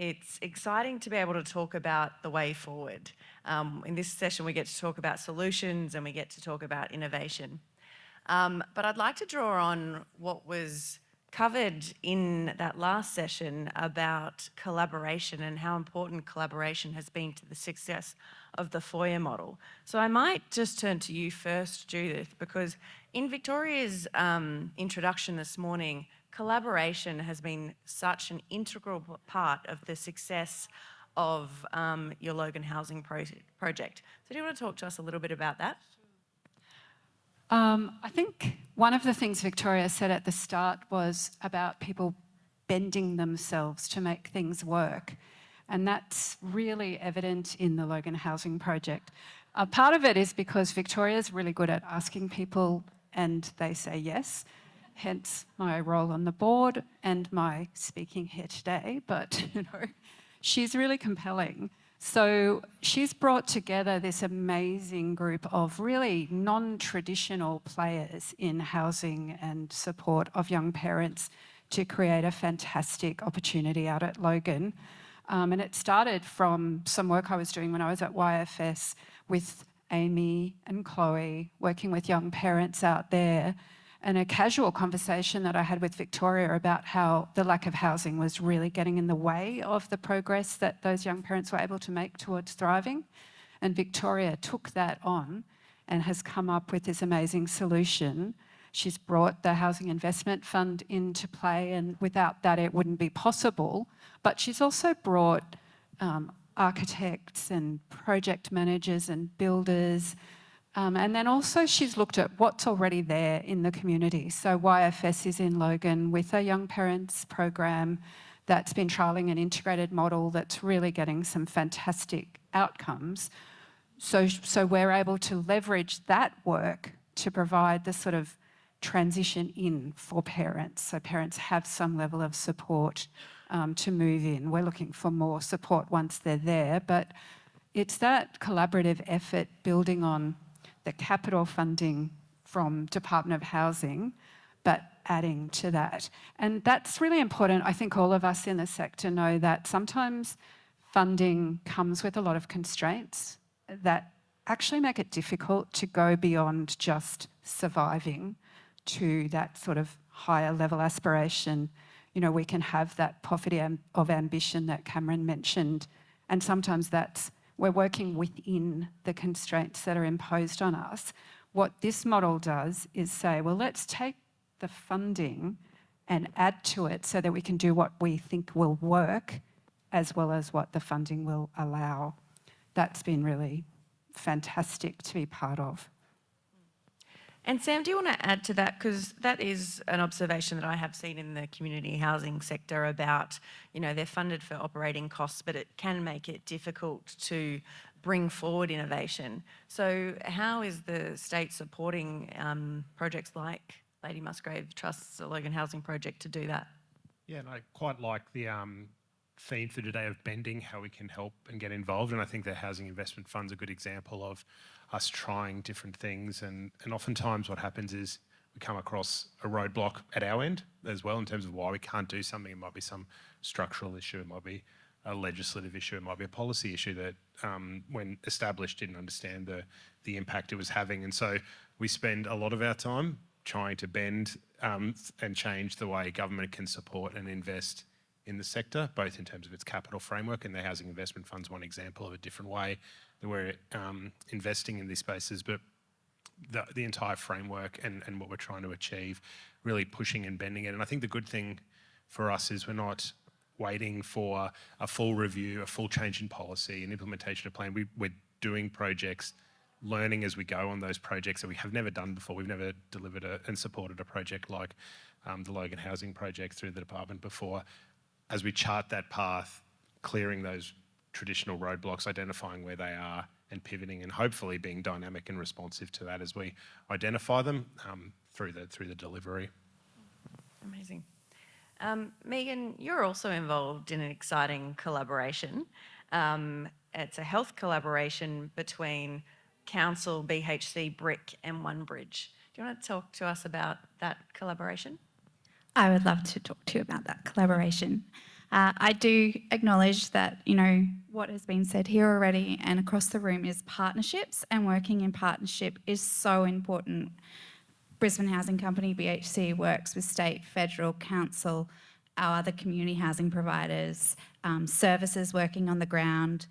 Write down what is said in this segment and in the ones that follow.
It's exciting to be able to talk about the way forward. In this session, we get to talk about solutions and we get to talk about innovation. But I'd like to draw on what was covered in that last session about collaboration and how important collaboration has been to the success of the FOIA model. So I might just turn to you first, Judith, because in Victoria's introduction this morning, collaboration has been such an integral part of the success of your Logan Housing project. So do you want to talk to us a little bit about that? I think one of the things Victoria said at the start was about people bending themselves to make things work. And that's really evident in the Logan Housing project. Part of it is because Victoria's really good at asking people and they say yes, hence my role on the board and my speaking here today. But, she's really compelling. So she's brought together this amazing group of really non-traditional players in housing and support of young parents to create a fantastic opportunity out at Logan. And it started from some work I was doing when I was at YFS with Amy and Chloe, working with young parents out there, and a casual conversation that I had with Victoria about how the lack of housing was really getting in the way of the progress that those young parents were able to make towards thriving. And Victoria took that on and has come up with this amazing solution. She's brought the Housing Investment Fund into play, and without that it wouldn't be possible. But she's also brought architects and project managers and builders. And then also she's looked at what's already there in the community. So YFS is in Logan with a young parents program that's been trialling an integrated model that's really getting some fantastic outcomes. So we're able to leverage that work to provide the sort of transition in for parents. So parents have some level of support to move in. We're looking for more support once they're there, but it's that collaborative effort building on the capital funding from Department of Housing, but adding to that. And that's really important. I think all of us in the sector know that sometimes funding comes with a lot of constraints that actually make it difficult to go beyond just surviving to that sort of higher level aspiration. We can have that poverty of ambition that Cameron mentioned, and sometimes we're working within the constraints that are imposed on us. What this model does is say, well, let's take the funding and add to it so that we can do what we think will work as well as what the funding will allow. That's been really fantastic to be part of. And Sam, do you want to add to that? Because that is an observation that I have seen in the community housing sector about, they're funded for operating costs, but it can make it difficult to bring forward innovation. So how is the state supporting projects like Lady Musgrave Trust's Logan Housing project to do that? Yeah, and I quite like the theme for today of bending, how we can help and get involved. And I think the Housing Investment Fund's a good example of us trying different things. And oftentimes what happens is we come across a roadblock at our end as well in terms of why we can't do something. It might be some structural issue, it might be a legislative issue, it might be a policy issue that when established didn't understand the impact it was having. And so we spend a lot of our time trying to bend and change the way government can support and invest in the sector, both in terms of its capital framework, and the Housing Investment Fund's one example of a different way that we're investing in these spaces, but the entire framework and what we're trying to achieve, really pushing and bending it. And I think the good thing for us is we're not waiting for a full review, a full change in policy, an implementation of plan. We're doing projects, learning as we go on those projects that we have never done before. We've never delivered and supported a project like the Logan Housing project through the department before. As we chart that path, clearing those traditional roadblocks, identifying where they are and pivoting, and hopefully being dynamic and responsive to that as we identify them through the delivery. Amazing. Megan, you're also involved in an exciting collaboration. It's a health collaboration between Council, BHC, Brick and OneBridge. Do you want to talk to us about that collaboration? I would love to talk to you about that collaboration. I do acknowledge that, what has been said here already and across the room is partnerships, and working in partnership is so important. Brisbane Housing Company, BHC, works with state, federal, council, our other community housing providers, services working on the ground,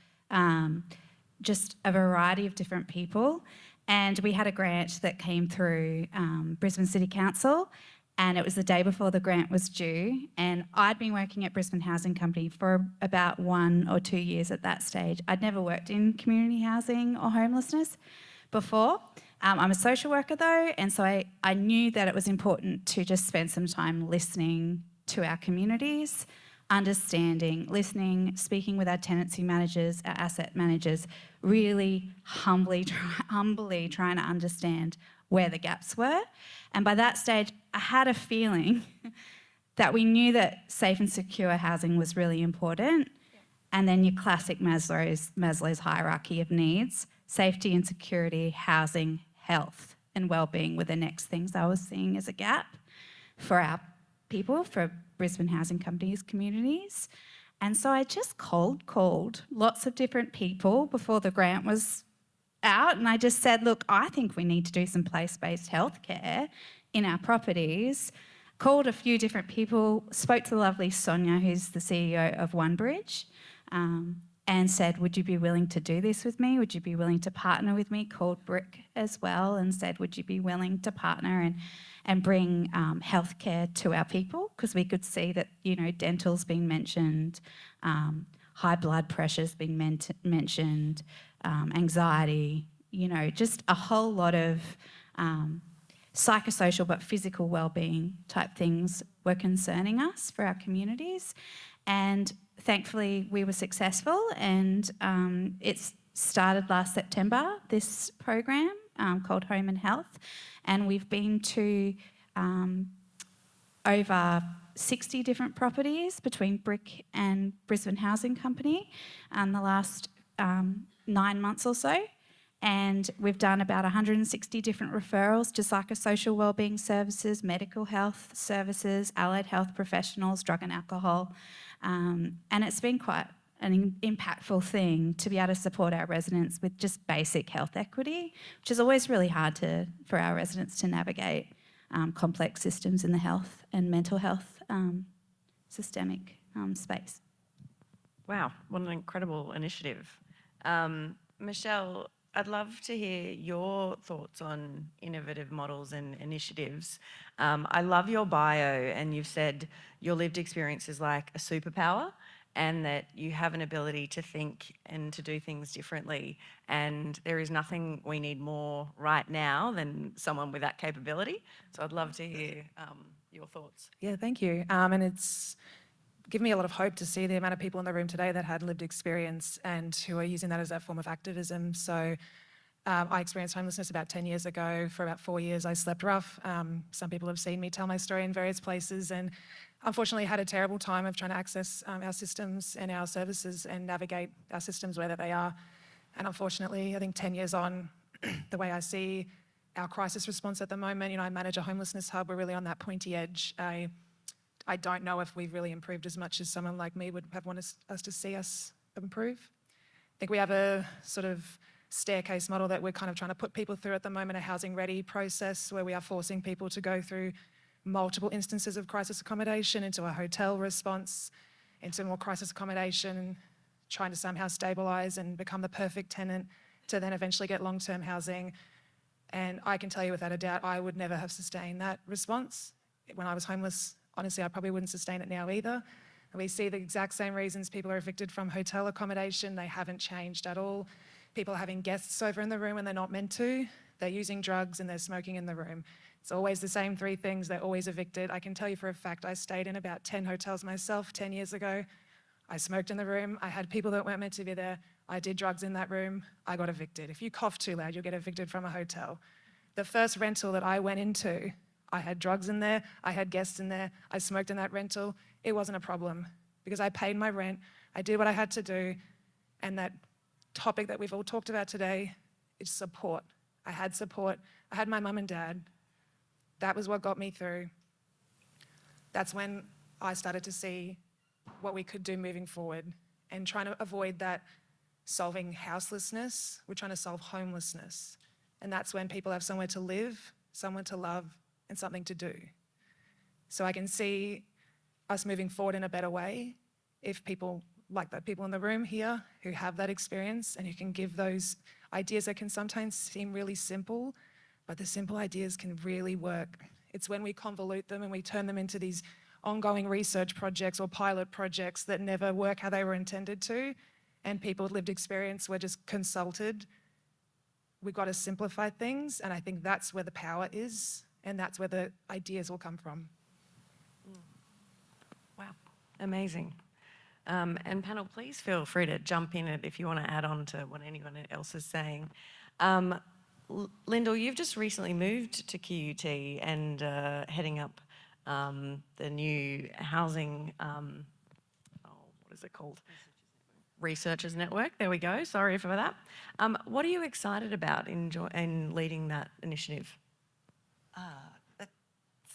just a variety of different people. And we had a grant that came through Brisbane City Council, and it was the day before the grant was due. And I'd been working at Brisbane Housing Company for about 1 or 2 years at that stage. I'd never worked in community housing or homelessness before. I'm a social worker though, and so I knew that it was important to just spend some time listening to our communities, understanding, listening, speaking with our tenancy managers, our asset managers, really humbly trying to understand where the gaps were. And by that stage, I had a feeling that we knew that safe and secure housing was really important. And then your classic Maslow's hierarchy of needs, safety and security, housing, health and wellbeing were the next things I was seeing as a gap for our people, for Brisbane Housing Company's communities. And so I just called lots of different people before the grant was out, and I just said, look, I think we need to do some place-based healthcare in our properties. Called a few different people, spoke to the lovely Sonia, who's the CEO of OneBridge, and said, would you be willing to do this with me? Would you be willing to partner with me? Called Brick as well and said, would you be willing to partner and bring healthcare to our people? Because we could see that, dental's been mentioned, high blood pressure's been mentioned, anxiety, just a whole lot of psychosocial but physical wellbeing type things were concerning us for our communities. And thankfully we were successful, and it's started last September, this program called Home and Health, and we've been to over 60 different properties between Brick and Brisbane Housing Company in the last 9 months or so. And we've done about 160 different referrals to psychosocial wellbeing services, medical health services, allied health professionals, drug and alcohol. And it's been quite an impactful thing to be able to support our residents with just basic health equity, which is always really hard for our residents to navigate complex systems in the health and mental health systemic space. Wow, what an incredible initiative. Michelle, I'd love to hear your thoughts on innovative models and initiatives. I love your bio, and you've said your lived experience is like a superpower, and that you have an ability to think and to do things differently. And there is nothing we need more right now than someone with that capability. So I'd love to hear your thoughts. Yeah, thank you. And it's given me a lot of hope to see the amount of people in the room today that had lived experience and who are using that as a form of activism. So I experienced homelessness about 10 years ago. For about 4 years, I slept rough. Some people have seen me tell my story in various places, and unfortunately had a terrible time of trying to access our systems and our services and navigate our systems where they are. And unfortunately, I think 10 years on, the way I see our crisis response at the moment, I manage a homelessness hub. We're really on that pointy edge. I don't know if we've really improved as much as someone like me would have wanted us to see us improve. I think we have a sort of staircase model that we're kind of trying to put people through at the moment, a housing ready process where we are forcing people to go through multiple instances of crisis accommodation into a hotel response, into more crisis accommodation, trying to somehow stabilise and become the perfect tenant to then eventually get long-term housing. And I can tell you without a doubt, I would never have sustained that response. When I was homeless, honestly, I probably wouldn't sustain it now either. And we see the exact same reasons people are evicted from hotel accommodation. They haven't changed at all. People are having guests over in the room when they're not meant to. They're using drugs and they're smoking in the room. It's always the same 3 things. They're always evicted. I can tell you for a fact, I stayed in about 10 hotels myself 10 years ago. I smoked in the room. I had people that weren't meant to be there. I did drugs in that room. I got evicted. If you cough too loud, you'll get evicted from a hotel. The first rental that I went into, I had drugs in there. I had guests in there. I smoked in that rental. It wasn't a problem because I paid my rent. I did what I had to do. And that topic that we've all talked about today is support. I had support. I had my mum and dad. That was what got me through. That's when I started to see what we could do moving forward and trying to avoid that solving houselessness. We're trying to solve homelessness. And that's when people have somewhere to live, someone to love, and something to do. So I can see us moving forward in a better way if people like the people in the room here who have that experience and who can give those ideas that can sometimes seem really simple, but the simple ideas can really work. It's when we convolute them and we turn them into these ongoing research projects or pilot projects that never work how they were intended to, and people with lived experience were just consulted. We've got to simplify things, and I think that's where the power is, and that's where the ideas will come from. Wow, amazing. And panel, please feel free to jump in if you want to add on to what anyone else is saying. Lyndall, you've just recently moved to QUT and heading up the new housing, what is it called? Researchers Network. There we go. Sorry for that. What are you excited about in leading that initiative?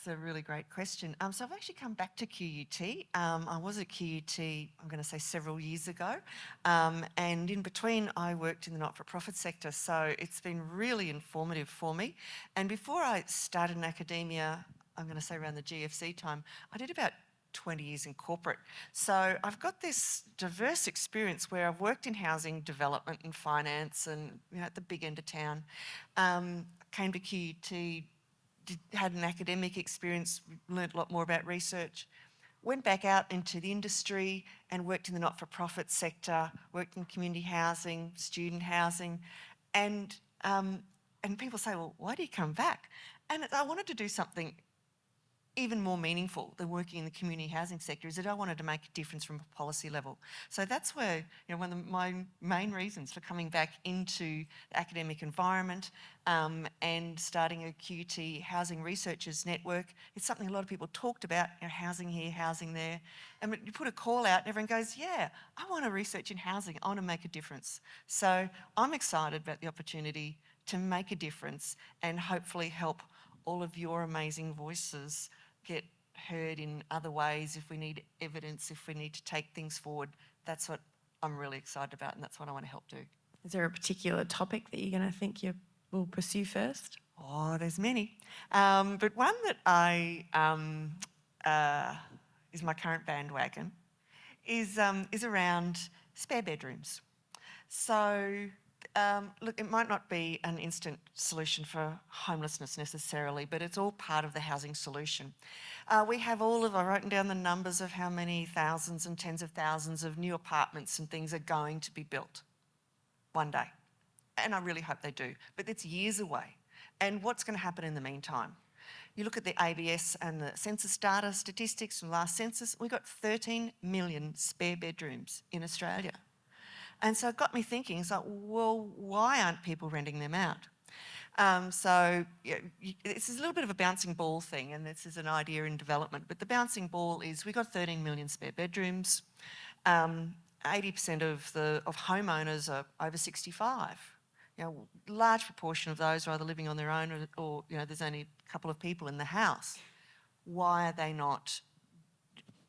That's a really great question. So I've actually come back to QUT. I was at QUT, I'm going to say several years ago, and in between I worked in the not-for-profit sector, so it's been really informative for me. And before I started in academia, I'm going to say around the GFC time, I did about 20 years in corporate. So I've got this diverse experience where I've worked in housing development and finance and at the big end of town. Came to QUT, had an academic experience, learned a lot more about research, went back out into the industry and worked in the not-for-profit sector, worked in community housing, student housing, and people say, well, why do you come back? And I wanted to do something even more meaningful than working in the community housing sector, is that I wanted to make a difference from a policy level. So that's where, one of my main reasons for coming back into the academic environment and starting a QUT Housing Researchers Network. It's something a lot of people talked about, housing here, housing there. And you put a call out and everyone goes, yeah, I want to research in housing, I want to make a difference. So I'm excited about the opportunity to make a difference and hopefully help all of your amazing voices get heard in other ways, if we need evidence, if we need to take things forward. That's what I'm really excited about, and that's what I want to help do. Is there a particular topic that you're going to think you will pursue first? Oh, there's many. But one that I is my current bandwagon is around spare bedrooms. So look, it might not be an instant solution for homelessness necessarily, but it's all part of the housing solution. We have I've written down the numbers of how many thousands and tens of thousands of new apartments and things are going to be built one day. And I really hope they do, but it's years away. And what's going to happen in the meantime? You look at the ABS and the census data statistics from last census, we got 13 million spare bedrooms in Australia. And so it got me thinking, it's like, well, why aren't people renting them out? This is a little bit of a bouncing ball thing, and this is an idea in development, but the bouncing ball is we've got 13 million spare bedrooms. 80% of homeowners are over 65. Large proportion of those are either living on their own or there's only a couple of people in the house. Why are they not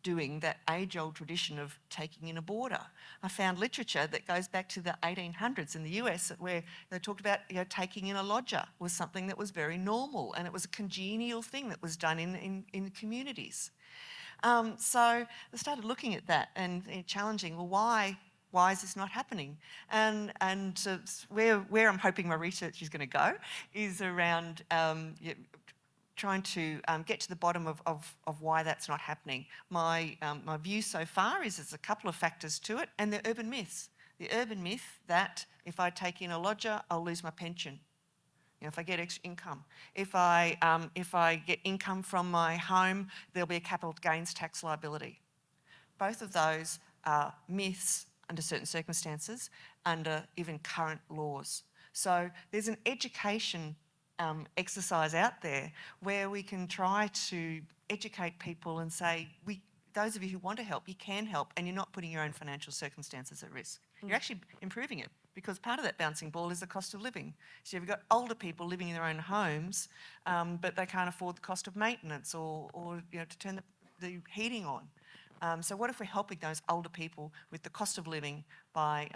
doing that age-old tradition of taking in a boarder? I found literature that goes back to the 1800s in the US where they talked about taking in a lodger was something that was very normal, and it was a congenial thing that was done in communities. So I started looking at that and challenging, well, why is this not happening? And where I'm hoping my research is going to go is around trying to get to the bottom of why that's not happening. My view so far is there's a couple of factors to it, and they're urban myths. The urban myth that if I take in a lodger, I'll lose my pension. If I get extra income. If I get income from my home, there'll be a capital gains tax liability. Both of those are myths under certain circumstances, under even current laws. So there's an education exercise out there where we can try to educate people and say, those of you who want to help, you can help, and you're not putting your own financial circumstances at risk. You're actually improving it, because part of that bouncing ball is the cost of living. So you've got older people living in their own homes, but they can't afford the cost of maintenance or to turn the heating on. So what if we're helping those older people with the cost of living by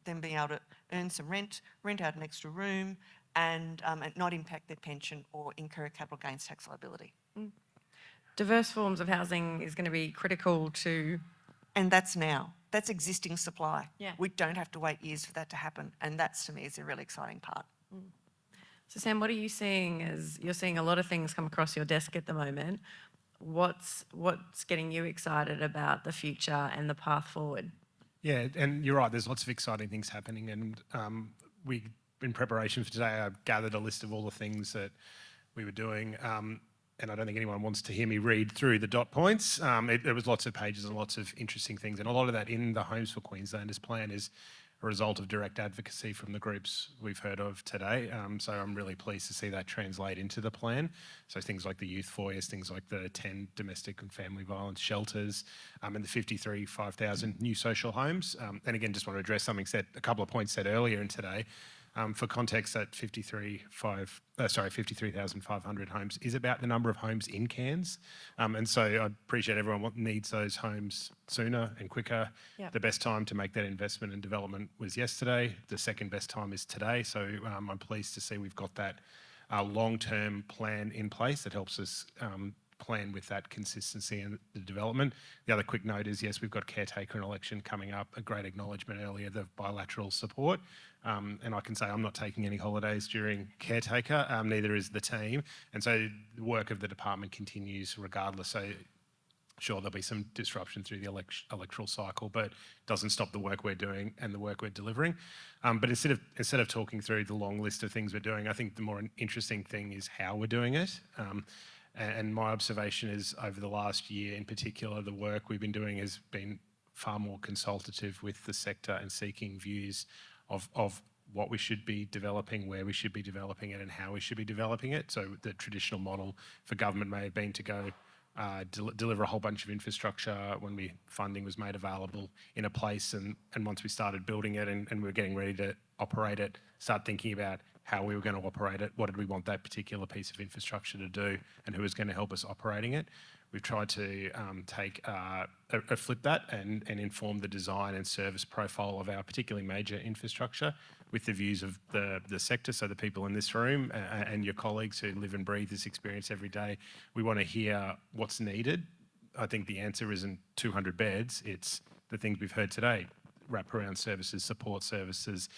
them being able to earn some rent out an extra room, and not impact their pension or incur a capital gains tax liability? Diverse forms of housing is going to be critical to. And that's now. That's existing supply. Yeah. We don't have to wait years for that to happen. And that's, to me, is a really exciting part. So Sam, what are you seeing as you're seeing a lot of things come across your desk at the moment? What's getting you excited about the future and the path forward? Yeah, and you're right. There's lots of exciting things happening, and we, in preparation for today, I gathered a list of all the things that we were doing. And I don't think anyone wants to hear me read through the dot points. There was lots of pages and lots of interesting things, and a lot of that in the Homes for Queenslanders plan is a result of direct advocacy from the groups we've heard of today. So I'm really pleased to see that translate into the plan. So things like the youth foyers, things like the 10 domestic and family violence shelters, and the 5,000 new social homes. And again, just want to address something said, a couple of points said earlier in today. For context, that 53,500 homes is about the number of homes in Cairns. And so I appreciate everyone needs those homes sooner and quicker. Yep. The best time to make that investment and development was yesterday. The second best time is today. So I'm pleased to see we've got that long-term plan in place that helps us plan with that consistency and the development. The other quick note is, yes, we've got caretaker and election coming up. A great acknowledgement earlier of bilateral support. And I can say I'm not taking any holidays during caretaker, neither is the team. And so the work of the department continues regardless. So sure, there'll be some disruption through the electoral cycle, but it doesn't stop the work we're doing and the work we're delivering. But instead of talking through the long list of things we're doing, I think the more interesting thing is how we're doing it. And my observation is over the last year in particular, the work we've been doing has been far more consultative with the sector and seeking views of what we should be developing, where we should be developing it and how we should be developing it. So the traditional model for government may have been to go deliver a whole bunch of infrastructure when funding was made available in a place, and once we started building it and we were getting ready to operate it, start thinking about how we were going to operate it, what did we want that particular piece of infrastructure to do, and who was going to help us operating it. We've tried to flip that and inform the design and service profile of our particularly major infrastructure with the views of the sector, so the people in this room and your colleagues who live and breathe this experience every day. We want to hear what's needed. I think the answer isn't 200 beds, it's the things we've heard today: wraparound services, support services,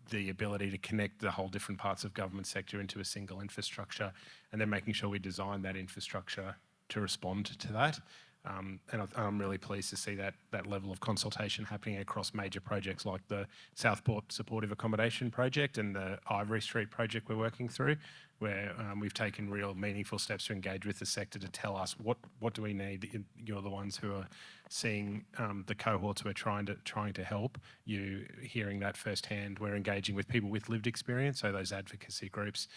the ability to connect the whole different parts of government sector into a single infrastructure, and then making sure we design that infrastructure to respond to that. And I'm really pleased to see that level of consultation happening across major projects like the Southport Supportive Accommodation Project and the Ivory Street project we're working through, where we've taken real meaningful steps to engage with the sector to tell us what do we need. You're the ones who are seeing the cohorts we're trying to help. You hearing that firsthand. We're engaging with people with lived experience, so those advocacy groups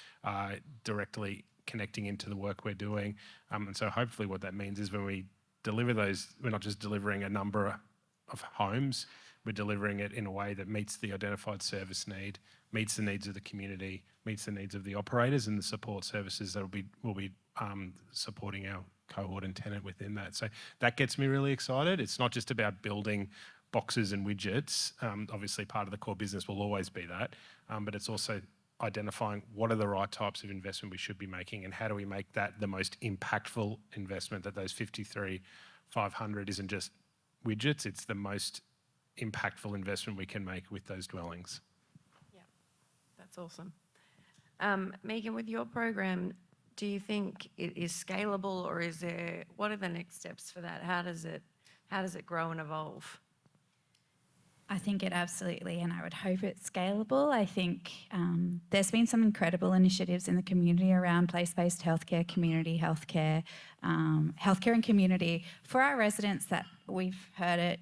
directly connecting into the work we're doing. And so hopefully what that means is when we deliver those, we're not just delivering a number of homes, we're delivering it in a way that meets the identified service need, meets the needs of the community, meets the needs of the operators and the support services that will be supporting our cohort and tenant within that. So that gets me really excited. It's not just about building boxes and widgets. Obviously part of the core business will always be that, but it's also identifying what are the right types of investment we should be making and how do we make that the most impactful investment, that those 53,500 isn't just widgets, it's the most impactful investment we can make with those dwellings. Yeah, that's awesome. Megan, with your program, do you think it is scalable, or what are the next steps for that? How does it grow and evolve? I think it absolutely, and I would hope it's scalable. I think there's been some incredible initiatives in the community around place-based healthcare, community healthcare, healthcare and community for our residents that we've heard it,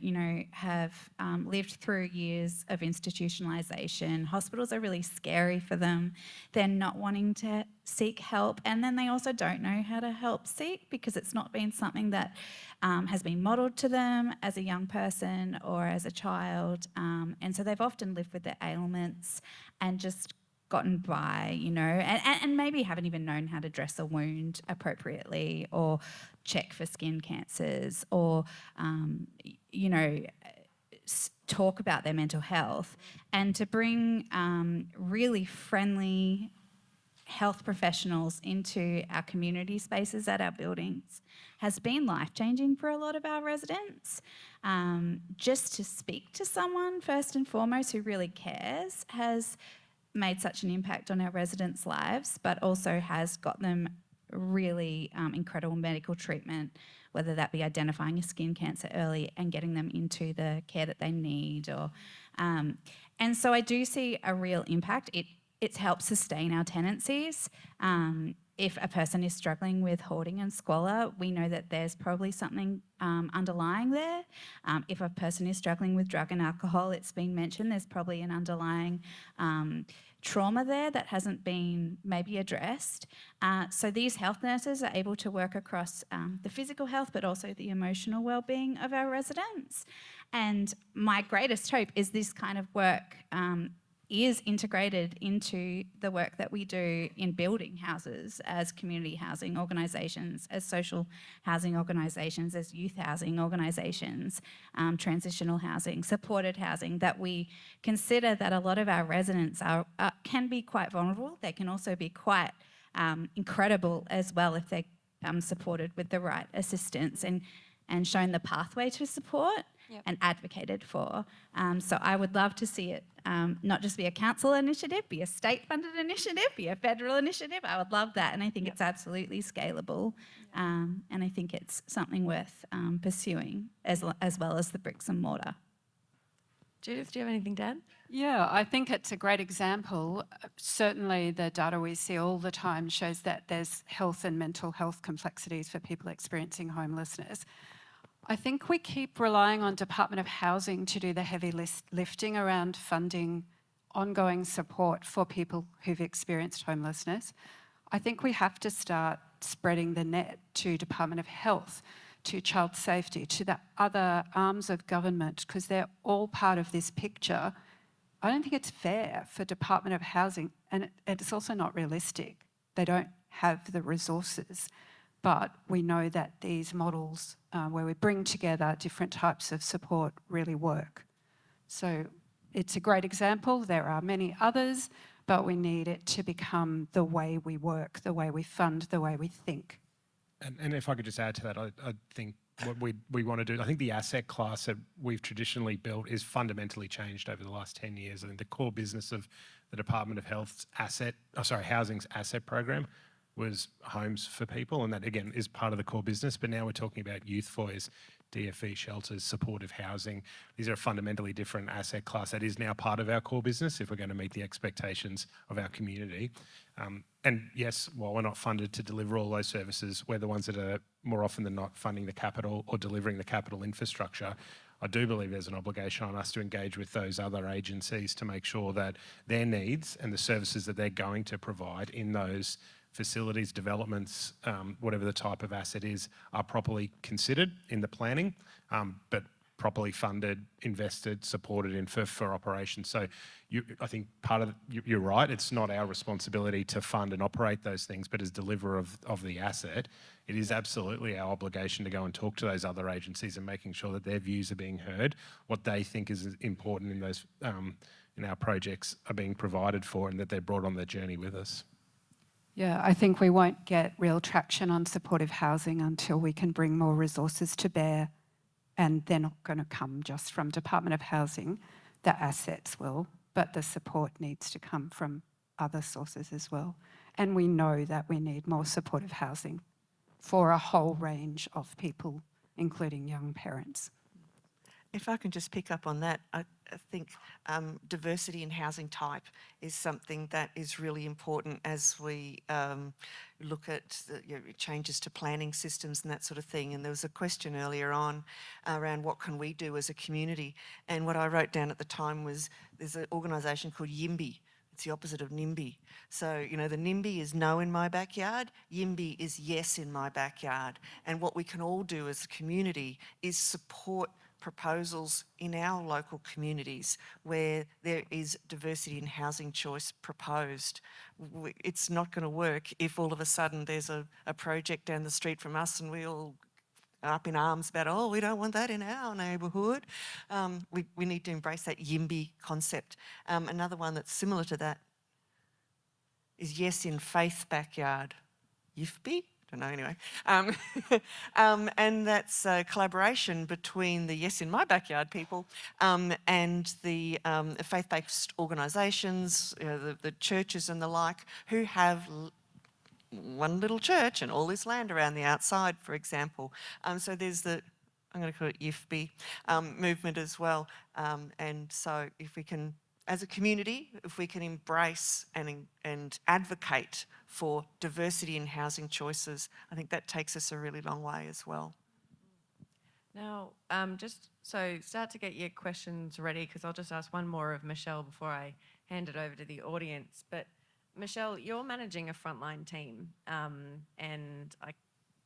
have lived through years of institutionalisation. Hospitals are really scary for them. They're not wanting to seek help, and then they also don't know how to help seek because it's not been something that has been modelled to them as a young person or as a child. And so they've often lived with their ailments and just gotten by, and maybe haven't even known how to dress a wound appropriately or check for skin cancers or, talk about their mental health, and to bring really friendly health professionals into our community spaces at our buildings has been life-changing for a lot of our residents. Just to speak to someone first and foremost who really cares has made such an impact on our residents' lives, but also has got them really incredible medical treatment, whether that be identifying a skin cancer early and getting them into the care that they need. And so I do see a real impact. It's helped sustain our tenancies. If a person is struggling with hoarding and squalor, we know that there's probably something underlying there. If a person is struggling with drug and alcohol, it's been mentioned, there's probably an underlying trauma there that hasn't been maybe addressed. So these health nurses are able to work across the physical health, but also the emotional well-being of our residents. And my greatest hope is this kind of work is integrated into the work that we do in building houses as community housing organisations, as social housing organisations, as youth housing organisations, transitional housing, supported housing, that we consider that a lot of our residents can be quite vulnerable. They can also be quite incredible as well if they're supported with the right assistance and shown the pathway to support. Yep. And advocated for. So I would love to see it not just be a council initiative, be a state-funded initiative, be a federal initiative. I would love that, and I think it's absolutely scalable, and I think it's something worth pursuing as well as the bricks and mortar. Judith, do you have anything to add? Yeah, I think it's a great example. Certainly the data we see all the time shows that there's health and mental health complexities for people experiencing homelessness. I think we keep relying on Department of Housing to do the heavy lifting around funding ongoing support for people who've experienced homelessness. I think we have to start spreading the net to Department of Health, to Child Safety, to the other arms of government, because they're all part of this picture. I don't think it's fair for Department of Housing, and it's also not realistic. They don't have the resources. But we know that these models where we bring together different types of support really work. So it's a great example. There are many others, but we need it to become the way we work, the way we fund, the way we think. And if I could just add to that, I think what we want to do, I think the asset class that we've traditionally built is fundamentally changed over the last 10 years. I think the core business of the Department of Health's housing's asset program was homes for people, and that again is part of the core business. But now we're talking about youth foyers, DFE shelters, supportive housing. These are a fundamentally different asset class that is now part of our core business if we're going to meet the expectations of our community. And yes, while we're not funded to deliver all those services, we're the ones that are more often than not funding the capital or delivering the capital infrastructure. I do believe there's an obligation on us to engage with those other agencies to make sure that their needs and the services that they're going to provide in those facilities, developments, whatever the type of asset is, are properly considered in the planning, but properly funded, invested, supported in for operations. So I think you're right, it's not our responsibility to fund and operate those things, but as deliverer of the asset, it is absolutely our obligation to go and talk to those other agencies and making sure that their views are being heard, what they think is important in those in our projects are being provided for, and that they're brought on their journey with us. Yeah, I think we won't get real traction on supportive housing until we can bring more resources to bear, and they're not going to come just from Department of Housing. The assets will, but the support needs to come from other sources as well. And we know that we need more supportive housing for a whole range of people, including young parents. If I can just pick up on that, I think diversity in housing type is something that is really important as we look at the, changes to planning systems and that sort of thing. And there was a question earlier on around what can we do as a community. And what I wrote down at the time was there's an organisation called YIMBY. It's the opposite of NIMBY. So, the NIMBY is no in my backyard, YIMBY is yes in my backyard. And what we can all do as a community is support proposals in our local communities where there is diversity in housing choice proposed. It's not going to work if all of a sudden there's a project down the street from us and we all are up in arms about, oh, we don't want that in our neighbourhood. We need to embrace that YIMBY concept. Another one that's similar to that is yes in faith backyard. YIFBY? Don't know anyway. And that's a collaboration between the Yes in My Backyard people and the faith-based organisations, the churches and the like, who have one little church and all this land around the outside, for example. So there's the, I'm going to call it YIFBY movement as well. And so if we can, as a community, if we can embrace and advocate for diversity in housing choices, I think that takes us a really long way as well. Now, just so start to get your questions ready, because I'll just ask one more of Michelle before I hand it over to the audience. But Michelle, you're managing a frontline team, and I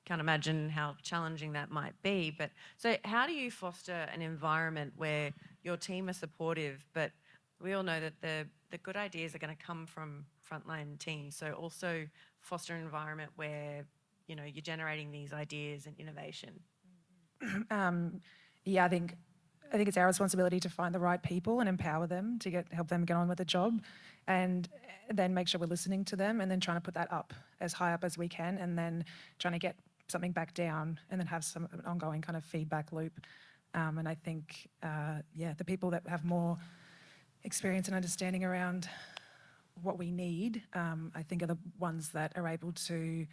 can't imagine how challenging that might be. But so how do you foster an environment where your team are supportive, but we all know that the good ideas are going to come from frontline teams. So also foster an environment where, you know, you're generating these ideas and innovation. Yeah, I think it's our responsibility to find the right people and empower them to help them get on with the job, and then make sure we're listening to them, and then trying to put that up as high up as we can, and then trying to get something back down, and then have some ongoing kind of feedback loop. And I think, the people that have more experience and understanding around what we need, I think are the ones that are able to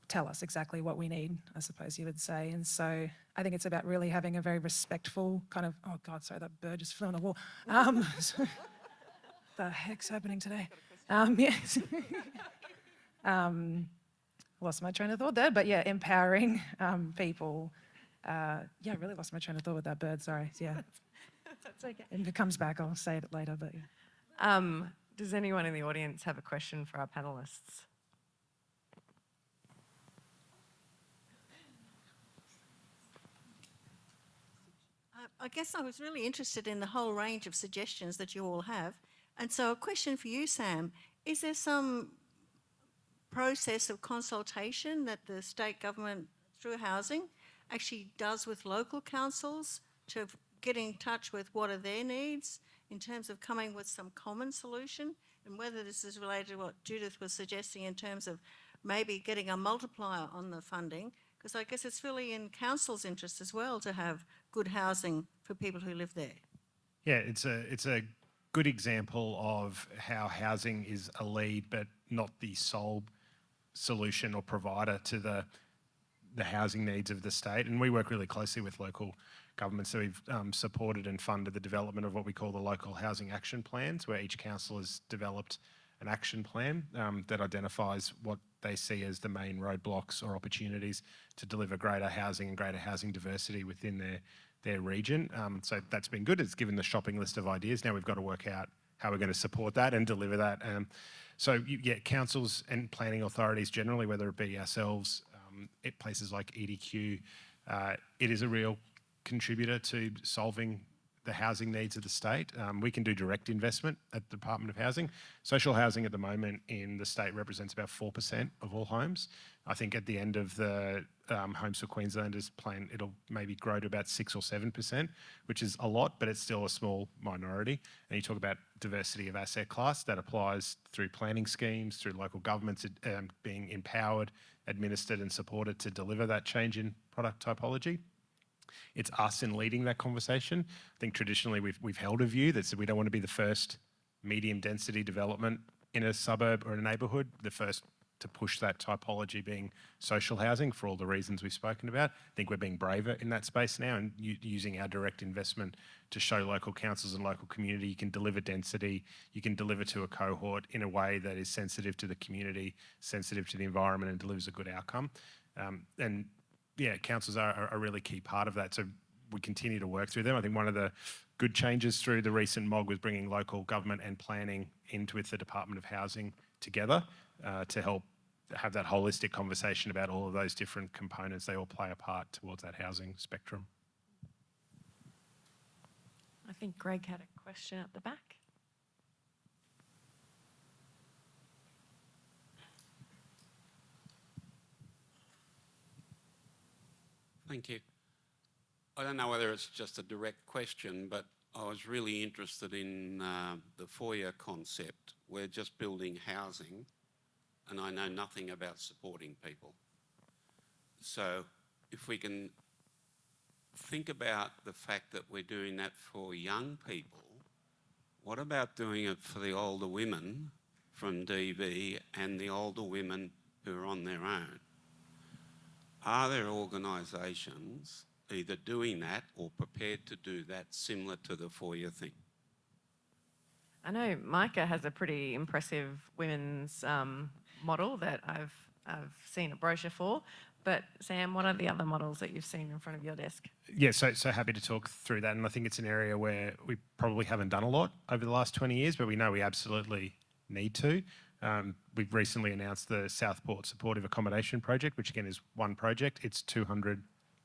tell us exactly what we need, I suppose you would say. And so I think it's about really having a very respectful kind of, oh God, sorry, that bird just flew on the wall. The heck's happening today? Yes. Lost my train of thought there, but yeah, empowering people. I really lost my train of thought with that bird, sorry, yeah. That's okay. If it comes back, I'll say it later, but yeah. Does anyone in the audience have a question for our panellists? I guess I was really interested in the whole range of suggestions that you all have. And so a question for you, Sam, is there some process of consultation that the state government through housing actually does with local councils to get in touch with what are their needs in terms of coming with some common solution, and whether this is related to what Judith was suggesting in terms of maybe getting a multiplier on the funding, because I guess it's really in council's interest as well to have good housing for people who live there. Yeah, it's a good example of how housing is a lead but not the sole solution or provider to the housing needs of the state. And we work really closely with local governments. So we've supported and funded the development of what we call the local housing action plans, where each council has developed an action plan that identifies what they see as the main roadblocks or opportunities to deliver greater housing and greater housing diversity within their region. So that's been good. It's given the shopping list of ideas. Now we've got to work out how we're going to support that and deliver that. Councils and planning authorities generally, whether it be ourselves, at places like EDQ, it is a real contributor to solving the housing needs of the state. We can do direct investment at the Department of Housing. Social housing at the moment in the state represents about 4% of all homes. I think at the end of the Homes for Queenslanders plan, it'll maybe grow to about 6 or 7%, which is a lot, but it's still a small minority. And you talk about diversity of asset class, that applies through planning schemes, through local governments being empowered, administered and supported to deliver that change in product typology. It's us in leading that conversation. I think traditionally we've held a view that said we don't want to be the first medium density development in a suburb or a neighbourhood, the first to push that typology being social housing for all the reasons we've spoken about. I think we're being braver in that space now and using our direct investment to show local councils and local community you can deliver density, you can deliver to a cohort in a way that is sensitive to the community, sensitive to the environment and delivers a good outcome. Councils are a really key part of that. So we continue to work through them. I think one of the good changes through the recent MOG was bringing local government and planning into with the Department of Housing together to help have that holistic conversation about all of those different components. They all play a part towards that housing spectrum. I think Greg had a question at the back. Thank you. I don't know whether it's just a direct question, but I was really interested in the foyer concept. We're just building housing, and I know nothing about supporting people. So if we can think about the fact that we're doing that for young people, what about doing it for the older women from DV and the older women who are on their own? Are there organisations either doing that or prepared to do that similar to the foyer thing? I know Micah has a pretty impressive women's model that I've seen a brochure for. But Sam, what are the other models that you've seen in front of your desk? Yeah, so happy to talk through that. And I think it's an area where we probably haven't done a lot over the last 20 years, but we know we absolutely need to. We've recently announced the Southport Supportive Accommodation Project, which again is one project. It's 200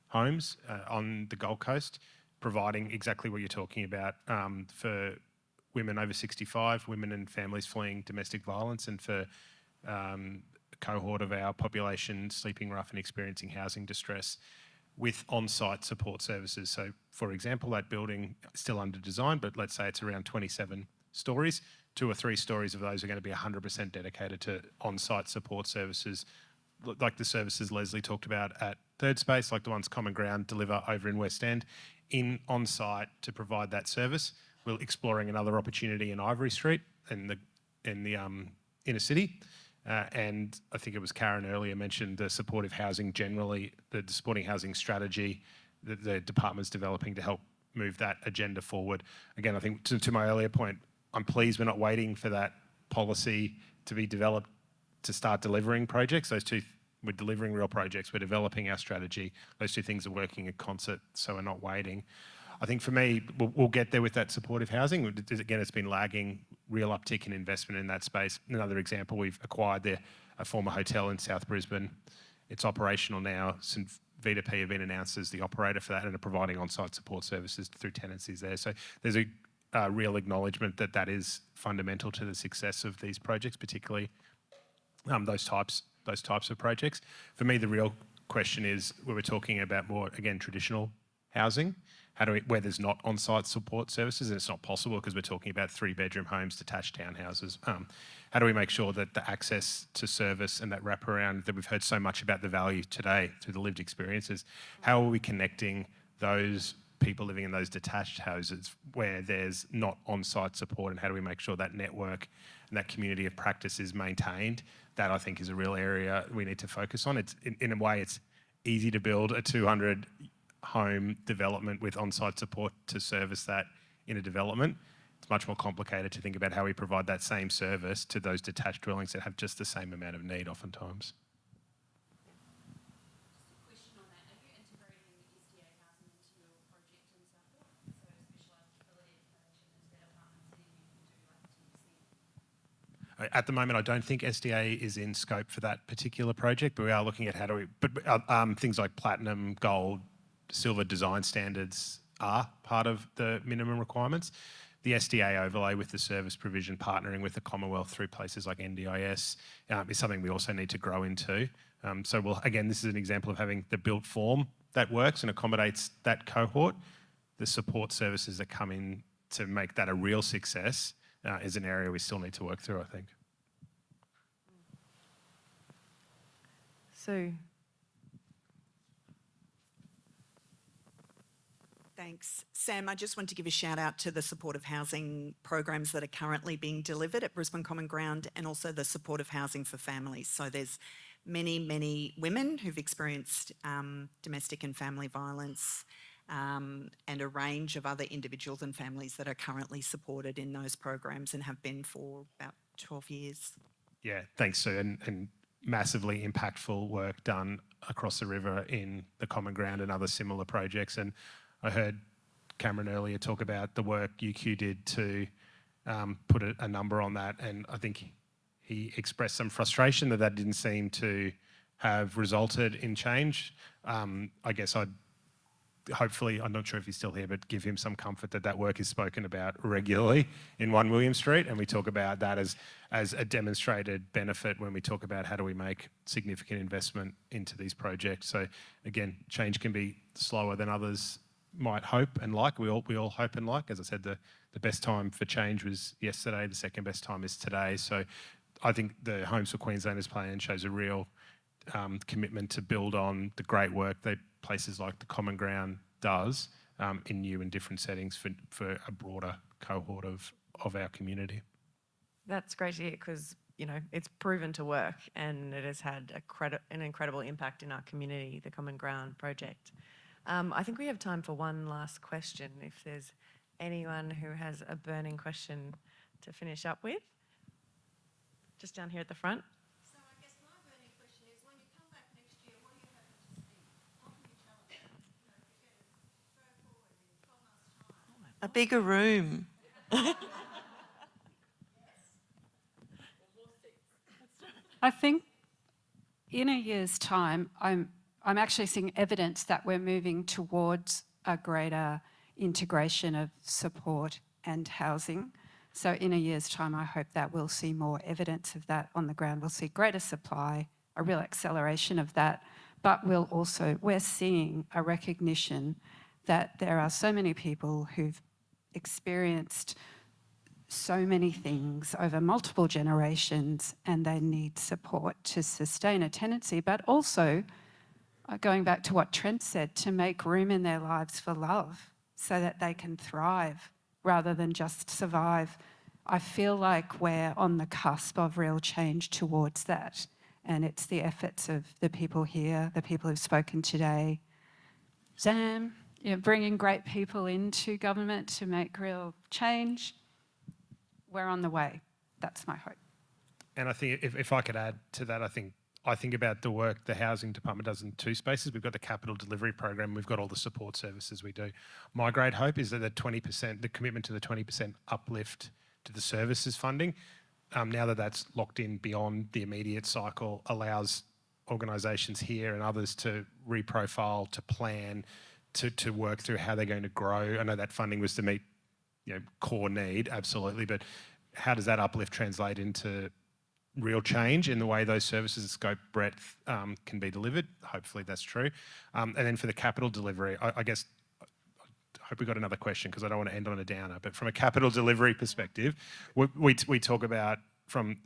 homes on the Gold Coast, providing exactly what you're talking about for women over 65, women and families fleeing domestic violence, and for a cohort of our population sleeping rough and experiencing housing distress with on-site support services. So, for example, that building is still under design, but let's say it's around 27 stories. 2 or 3 stories of those are going to be 100% dedicated to on-site support services, like the services Leslie talked about at Third Space, like the ones Common Ground deliver over in West End, in on-site to provide that service. We're exploring another opportunity in Ivory Street in the inner city. And I think it was Karen earlier mentioned the supportive housing generally, the supporting housing strategy that the department's developing to help move that agenda forward. Again, I think to my earlier point, I'm pleased we're not waiting for that policy to be developed to start delivering projects. We're delivering real projects, we're developing our strategy. Those 2 things are working in concert, so we're not waiting. I think for me, we'll get there with that supportive housing. Again, it's been lagging, real uptick in investment in that space. Another example, we've acquired a former hotel in South Brisbane. It's operational now. St Vita P have been announced as the operator for that and are providing on-site support services through tenancies there. So there's a real acknowledgement that that is fundamental to the success of these projects, particularly those types of projects. For me, the real question is, we were talking about more, again, traditional housing, where there's not on-site support services, and it's not possible because we're talking about 3-bedroom homes, detached townhouses. How do we make sure that the access to service and that wraparound that we've heard so much about the value today through the lived experiences, how are we connecting those people living in those detached houses where there's not on-site support, and how do we make sure that network and that community of practice is maintained? That, I think, is a real area we need to focus on. It's in a way, it's easy to build a 200 home development with on-site support to service that in a development. It's much more complicated to think about how we provide that same service to those detached dwellings that have just the same amount of need oftentimes. At the moment, I don't think SDA is in scope for that particular project, but we are looking at how do we, but things like platinum, gold, silver design standards are part of the minimum requirements. The SDA overlay with the service provision, partnering with the Commonwealth through places like NDIS is something we also need to grow into. So again, this is an example of having the built form that works and accommodates that cohort. The support services that come in to make that a real success is an area we still need to work through, I think. So, Thanks. Sam, I just want to give a shout out to the supportive housing programs that are currently being delivered at Brisbane Common Ground, and also the supportive housing for families. So there's many women who've experienced domestic and family violence, and a range of other individuals and families that are currently supported in those programs and have been for about 12 years. Yeah, thanks, Sue. And massively impactful work done across the river in the Common Ground and other similar projects. And I heard Cameron earlier talk about the work UQ did to put a number on that. And I think he expressed some frustration that didn't seem to have resulted in change. I guess I'd hopefully, I'm not sure if he's still here, but give him some comfort that that work is spoken about regularly in 1 William Street, and we talk about that as a demonstrated benefit when we talk about how do we make significant investment into these projects. So again, change can be slower than others might hope and like. We all hope and like. As I said, the best time for change was yesterday. The second best time is today. So I think the Homes for Queenslanders plan shows a real commitment to build on the great work that places like the Common Ground does in new and different settings for a broader cohort of our community. That's great to hear because, it's proven to work and it has had an incredible impact in our community, the Common Ground project. I think we have time for one last question if there's anyone who has a burning question to finish up with. Just down here at the front. So I guess my burning question is, when you come back next year, what are you hoping to see? What can you tell us? If you go forward in 12 months' time. A bigger room. I think in a year's time, I'm actually seeing evidence that we're moving towards a greater integration of support and housing. So in a year's time, I hope that we'll see more evidence of that on the ground. We'll see greater supply, a real acceleration of that, but we're seeing a recognition that there are so many people who've experienced so many things over multiple generations and they need support to sustain a tenancy, but also, going back to what Trent said, to make room in their lives for love so that they can thrive rather than just survive. I feel like we're on the cusp of real change towards that, and it's the efforts of the people here, the people who've spoken today. Sam, bringing great people into government to make real change. We're on the way. That's my hope. And I think if I could add to that, I think about the work the Housing Department does in two spaces. We've got the capital delivery program. We've got all the support services we do. My great hope is that the commitment to the 20% uplift to the services funding, now that that's locked in beyond the immediate cycle, allows organisations here and others to reprofile, to plan, to work through how they're going to grow. I know that funding was to meet core need, absolutely, but how does that uplift translate into real change in the way those services, scope, breadth can be delivered? Hopefully that's true. And then for the capital delivery, I guess, I hope we got another question because I don't want to end on a downer, but from a capital delivery perspective, we talk about from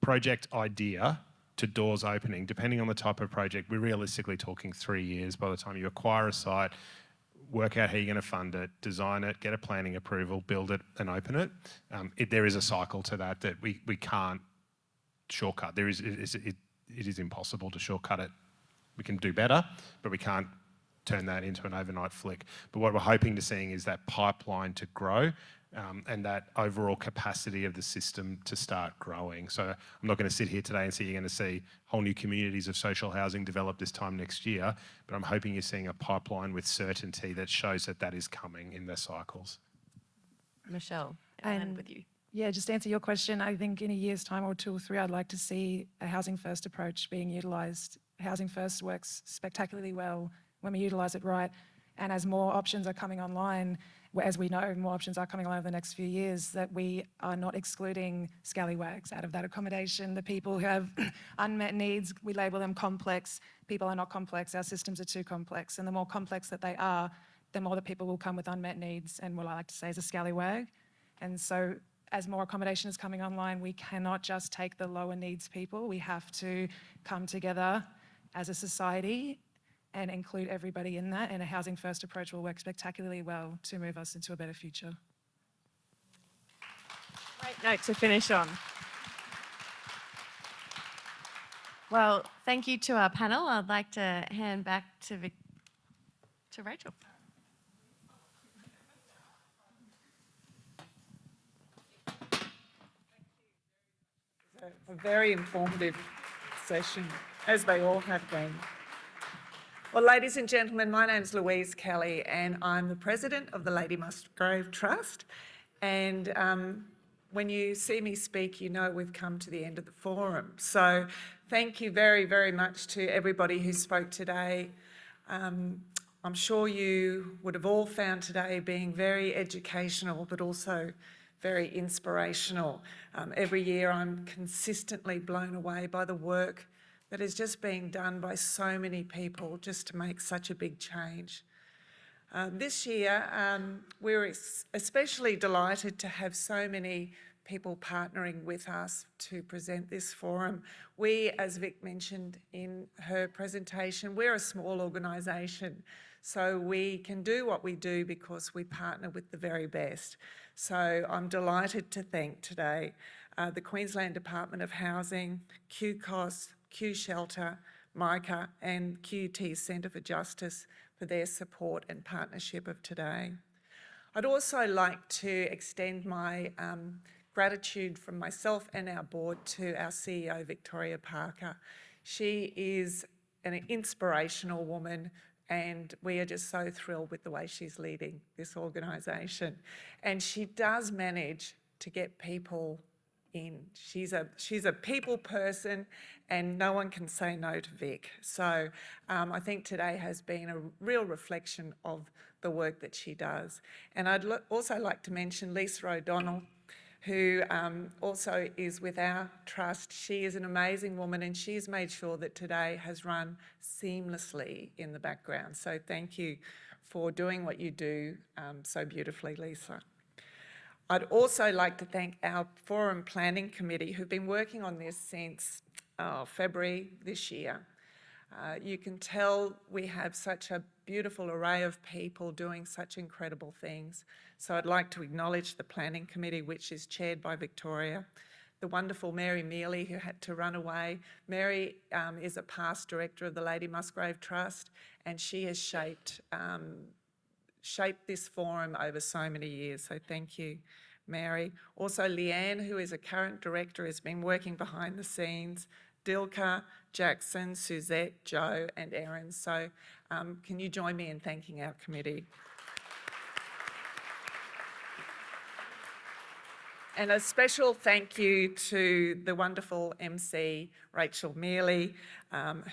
project idea to doors opening, depending on the type of project, we're realistically talking 3 years by the time you acquire a site, work out how you're going to fund it, design it, get a planning approval, build it and open it. There is a cycle to that we can't shortcut. It is impossible to shortcut it. We can do better, but we can't turn that into an overnight flick. But what we're hoping to seeing is that pipeline to grow and that overall capacity of the system to start growing. So I'm not going to sit here today and say you're going to see whole new communities of social housing develop this time next year, but I'm hoping you're seeing a pipeline with certainty that shows that that is coming in the cycles. Michelle, I'll end with you. Yeah, just to answer your question, I think in a year's time or 2 or 3, I'd like to see a housing first approach being utilised. Housing first works spectacularly well when we utilise it right. And as more options are coming online, as we know, more options are coming online over the next few years, that we are not excluding scallywags out of that accommodation. The people who have unmet needs, we label them complex. People are not complex. Our systems are too complex. And the more complex that they are, the more the people will come with unmet needs and what I like to say is a scallywag. And so as more accommodation is coming online, we cannot just take the lower needs people. We have to come together as a society and include everybody in that, and a housing first approach will work spectacularly well to move us into a better future. Great note to finish on. Well, thank you to our panel. I'd like to hand back to Rachel. A very informative session, as they all have been. Well, ladies and gentlemen, my name is Louise Kelly and I'm the president of the Lady Musgrave Trust. And when you see me speak, you know we've come to the end of the forum. So thank you very, very much to everybody who spoke today. I'm I'm sure you would have all found today being very educational, but also very inspirational. Every year I'm consistently blown away by the work that is just being done by so many people just to make such a big change. This year, we're especially delighted to have so many people partnering with us to present this forum. We, as Vic mentioned in her presentation, we're a small organisation, so we can do what we do because we partner with the very best. So I'm delighted to thank today the Queensland Department of Housing, QCOS, Q Shelter, MICA and QUT Centre for Justice for their support and partnership of today. I'd also like to extend my gratitude from myself and our board to our CEO, Victoria Parker. She is an inspirational woman and we are just so thrilled with the way she's leading this organisation. And she does manage to get people in. She's a people person and no one can say no to Vic. So I think today has been a real reflection of the work that she does. And I'd also like to mention Lisa O'Donnell, who also is with our trust. She is an amazing woman and she's made sure that today has run seamlessly in the background. So thank you for doing what you do so beautifully, Lisa. I'd also like to thank our Forum Planning Committee who've been working on this since February this year. You can tell we have such a beautiful array of people doing such incredible things. So I'd like to acknowledge the Planning Committee, which is chaired by Victoria, the wonderful Mary Mealy, who had to run away. Mary is a past director of the Lady Musgrave Trust, and she has shaped this forum over so many years. So thank you, Mary. Also Leanne, who is a current director, has been working behind the scenes. Dilka, Jackson, Suzette, Joe and Erin. So can you join me in thanking our committee? And a special thank you to the wonderful MC, Rachel Mealy,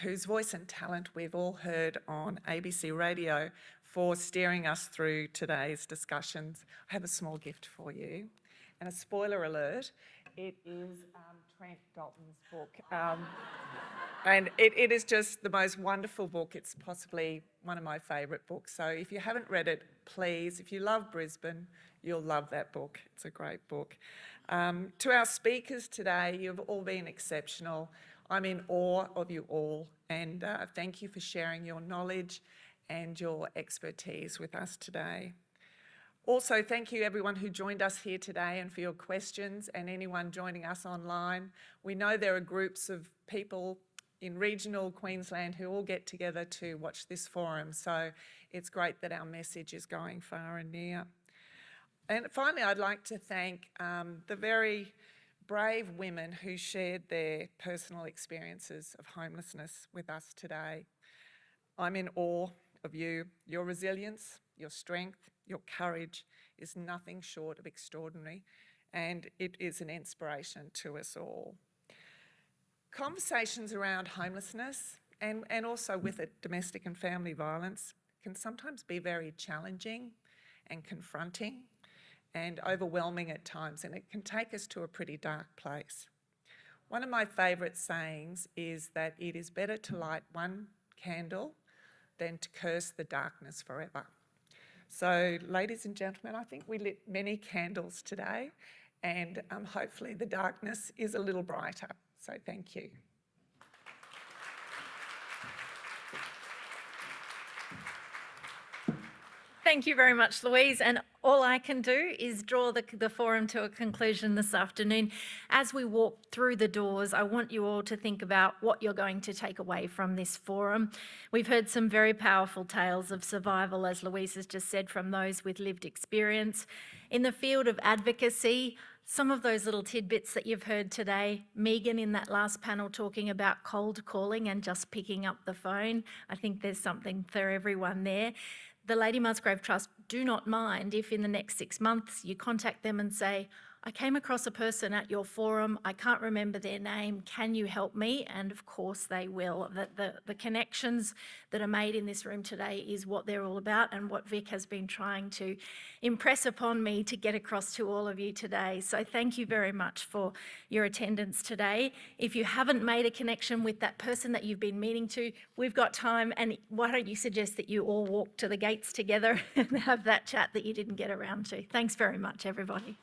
whose voice and talent we've all heard on ABC Radio, for steering us through today's discussions. I have a small gift for you. And a spoiler alert, it is Trent Dalton's book. And it is just the most wonderful book. It's possibly one of my favourite books. So if you haven't read it, please, if you love Brisbane, you'll love that book. It's a great book. To our speakers today, you've all been exceptional. I'm in awe of you all, and thank you for sharing your knowledge and your expertise with us today. Also, thank you everyone who joined us here today and for your questions, and anyone joining us online. We know there are groups of people in regional Queensland who all get together to watch this forum, so it's great that our message is going far and near. And finally, I'd like to thank the very brave women who shared their personal experiences of homelessness with us today. I'm in awe of you. Your resilience, your strength, your courage is nothing short of extraordinary, and it is an inspiration to us all. Conversations around homelessness and also with it domestic and family violence can sometimes be very challenging and confronting and overwhelming at times, and it can take us to a pretty dark place. One of my favourite sayings is that it is better to light one candle than to curse the darkness forever. So, ladies and gentlemen, I think we lit many candles today, and hopefully the darkness is a little brighter. So thank you. Thank you very much, Louise. And all I can do is draw the forum to a conclusion this afternoon. As we walk through the doors, I want you all to think about what you're going to take away from this forum. We've heard some very powerful tales of survival, as Louise has just said, from those with lived experience. In the field of advocacy, some of those little tidbits that you've heard today, Megan in that last panel talking about cold calling and just picking up the phone, I think there's something for everyone there. The Lady Musgrave Trust do not mind if in the next 6 months you contact them and say, I came across a person at your forum. I can't remember their name. Can you help me? And of course they will. The connections that are made in this room today is what they're all about and what Vic has been trying to impress upon me to get across to all of you today. So thank you very much for your attendance today. If you haven't made a connection with that person that you've been meaning to, we've got time, and why don't you suggest that you all walk to the gates together and have that chat that you didn't get around to. Thanks very much, everybody.